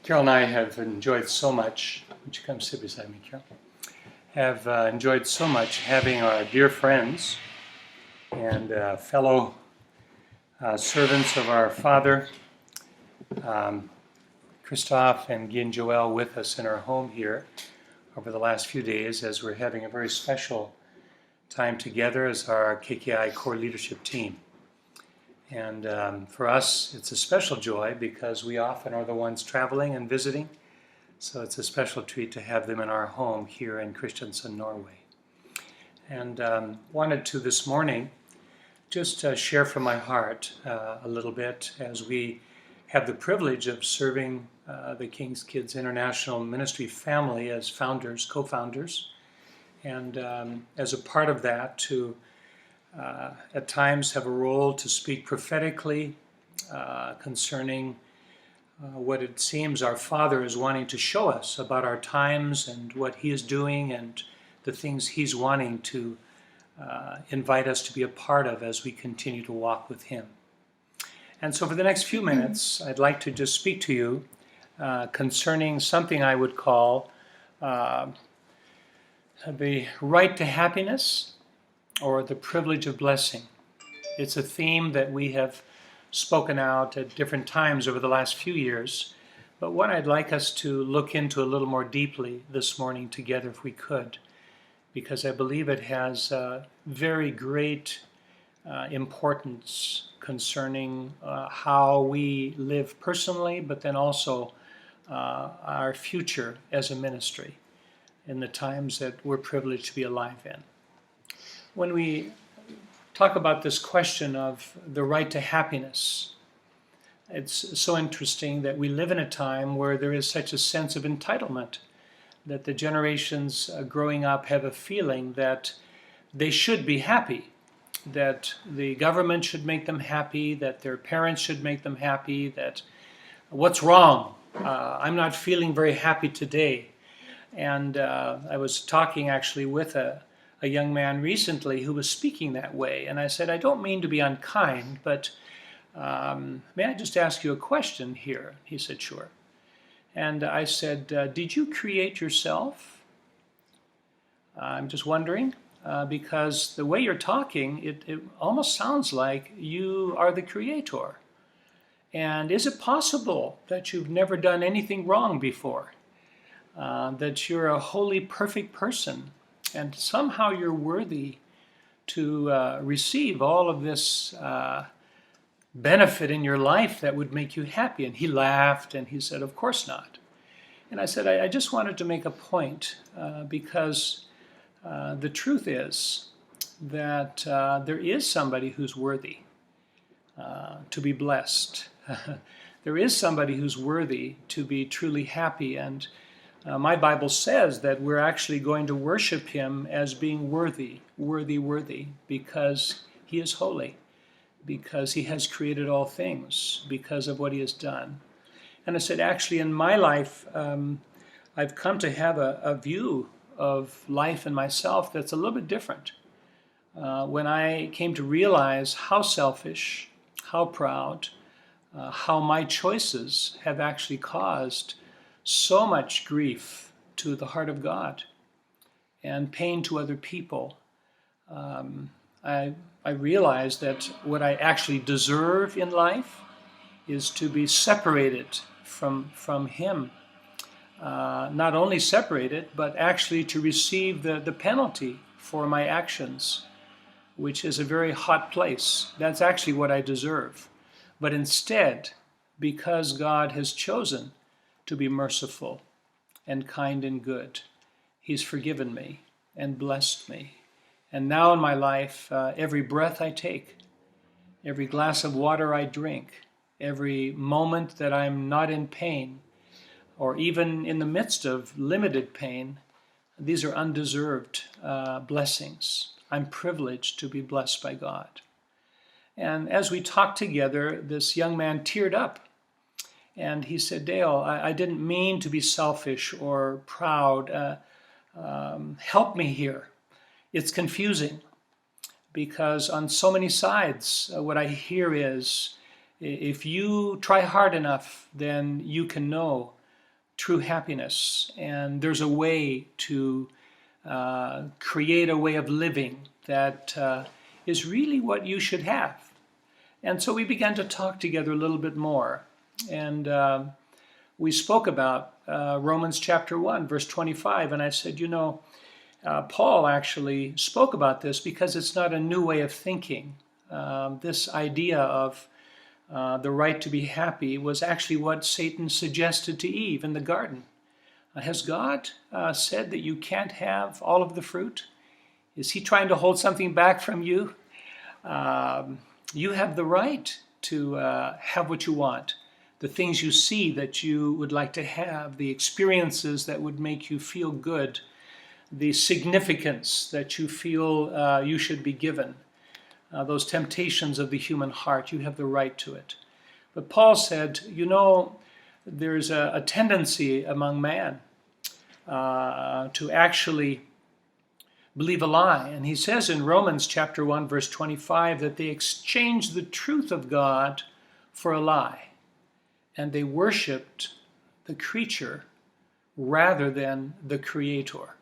Carol and I have enjoyed so much, would you come sit beside me, Carol? Have enjoyed so much having our dear friends and fellow servants of our Father, Christoph and Guy and Joel, with us in our home here over the last few days as we're having a very special time together as our KKI core leadership team. And for us, it's a special joy because we often are the ones traveling and visiting. So it's a special treat to have them in our home here in Kristiansend, Norway. And wanted to this morning just share from my heart a little bit as we have the privilege of serving the King's Kids International Ministry family as founders, co-founders. And as a part of that, to at times have a role to speak prophetically concerning what it seems our Father is wanting to show us about our times and what He is doing and the things He's wanting to invite us to be a part of as we continue to walk with Him. And so for the next few minutes, I'd like to just speak to you concerning something I would call the right to happiness, or the privilege of blessing. It's a theme that we have spoken out at different times over the last few years, but what I'd like us to look into a little more deeply this morning together if we could, because I believe it has very great importance concerning how we live personally, but then also our future as a ministry in the times that we're privileged to be alive in. When we talk about this question of the right to happiness, it's so interesting that we live in a time where there is such a sense of entitlement, that the generations growing up have a feeling that they should be happy, that the government should make them happy, that their parents should make them happy, that what's wrong? I'm not feeling very happy today. And I was talking actually with a young man recently who was speaking that way. And I said, I don't mean to be unkind, but may I just ask you a question here? He said, sure. And I said, did you create yourself? I'm just wondering, because the way you're talking, it almost sounds like you are the creator. And is it possible that you've never done anything wrong before? That you're a holy, perfect person? And somehow you're worthy to receive all of this benefit in your life that would make you happy. And he laughed and he said, of course not. And I said, I just wanted to make a point because the truth is that there is somebody who's worthy to be blessed. There is somebody who's worthy to be truly happy. And my Bible says that we're actually going to worship Him as being worthy, because He is holy, because He has created all things, because of what He has done. And I said, actually, in my life, I've come to have a view of life and myself that's a little bit different. When I came to realize how selfish, how proud, how my choices have actually caused so much grief to the heart of God and pain to other people. I realized that what I actually deserve in life is to be separated from Him. Not only separated, but actually to receive the penalty for my actions, which is a very hot place. That's actually what I deserve. But instead, because God has chosen to be merciful and kind and good, He's forgiven me and blessed me. And now in my life, every breath I take, every glass of water I drink, every moment that I'm not in pain, or even in the midst of limited pain, these are undeserved blessings. I'm privileged to be blessed by God. And as we talked together, this young man teared up. And he said, Dale, I didn't mean to be selfish or proud. Help me here. It's confusing because on so many sides, what I hear is, if you try hard enough, then you can know true happiness, and there's a way to create a way of living that is really what you should have. And so we began to talk together a little bit more, and we spoke about Romans chapter 1, verse 25, and I said, Paul actually spoke about this because it's not a new way of thinking. This idea of the right to be happy was actually what Satan suggested to Eve in the garden. Has God said that you can't have all of the fruit? Is he trying to hold something back from you? You have the right to have what you want, the things you see that you would like to have, the experiences that would make you feel good, the significance that you feel you should be given, those temptations of the human heart. You have the right to it. But Paul said, there's a tendency among man to actually believe a lie. And he says in Romans chapter 1, verse 25, that they exchanged the truth of God for a lie. And they worshiped the creature rather than the Creator.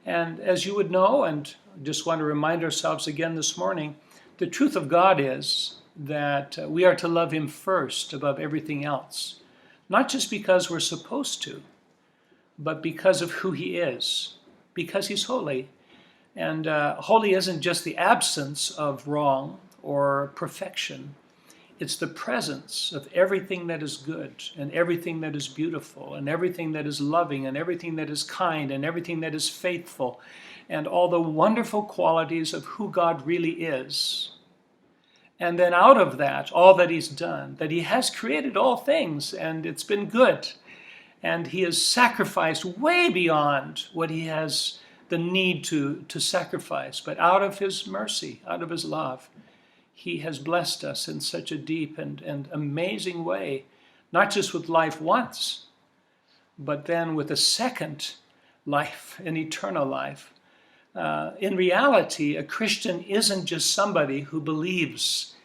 And as you would know, and just want to remind ourselves again this morning, the truth of God is that we are to love Him first above everything else. Not just because we're supposed to, but because of who He is, because He's holy. And holy isn't just the absence of wrong or perfection. It's the presence of everything that is good and everything that is beautiful and everything that is loving and everything that is kind and everything that is faithful and all the wonderful qualities of who God really is. And then out of that, all that He's done, that He has created all things and it's been good. And He has sacrificed way beyond what He has the need to sacrifice. But out of His mercy, out of His love, He has blessed us in such a deep and amazing way, not just with life once, but then with a second life, an eternal life. In reality, a Christian isn't just somebody who believes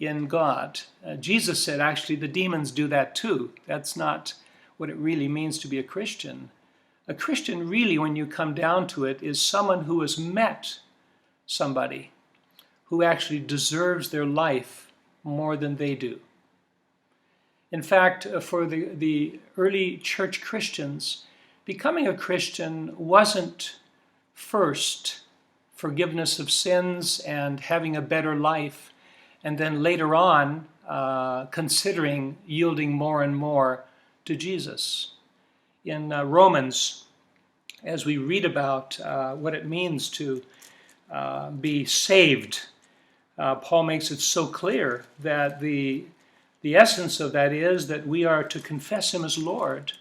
in God. Jesus said, actually, the demons do that too. That's not what it really means to be a Christian. A Christian really, when you come down to it, is someone who has met somebody who actually deserves their life more than they do. In fact, for the early church Christians, becoming a Christian wasn't first forgiveness of sins and having a better life, and then later on considering yielding more and more to Jesus. In Romans, as we read about what it means to be saved, Paul makes it so clear that the essence of that is that we are to confess Him as Lord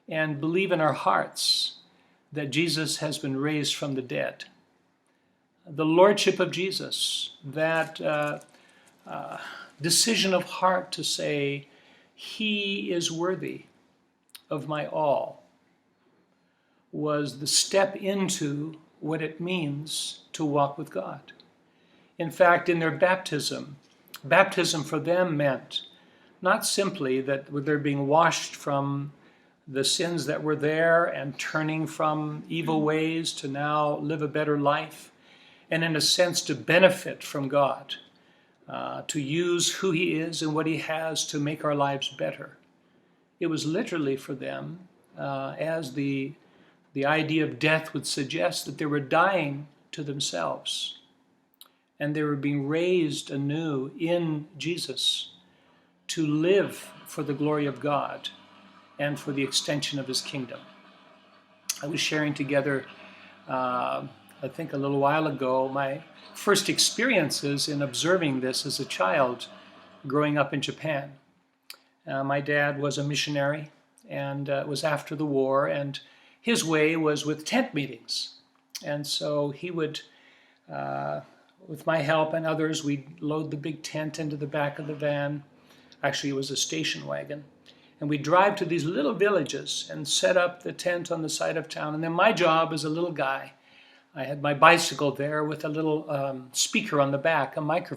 and believe in our hearts that Jesus has been raised from the dead. The Lordship of Jesus, that decision of heart to say, He is worthy of my all, was the step into what it means to walk with God. In fact, in their baptism for them meant not simply that they're being washed from the sins that were there and turning from evil ways to now live a better life, and in a sense to benefit from God, to use who He is and what He has to make our lives better. It was literally for them, as the idea of death would suggest, that they were dying to themselves. And they were being raised anew in Jesus to live for the glory of God and for the extension of His kingdom. I was sharing together, I think a little while ago, my first experiences in observing this as a child growing up in Japan. My dad was a missionary, and it was after the war, and his way was with tent meetings. And so he would with my help and others, we'd load the big tent into the back of the van. Actually, it was a station wagon. And we'd drive to these little villages and set up the tent on the side of town. And then my job as a little guy, I had my bicycle there with a little speaker on the back, a microphone.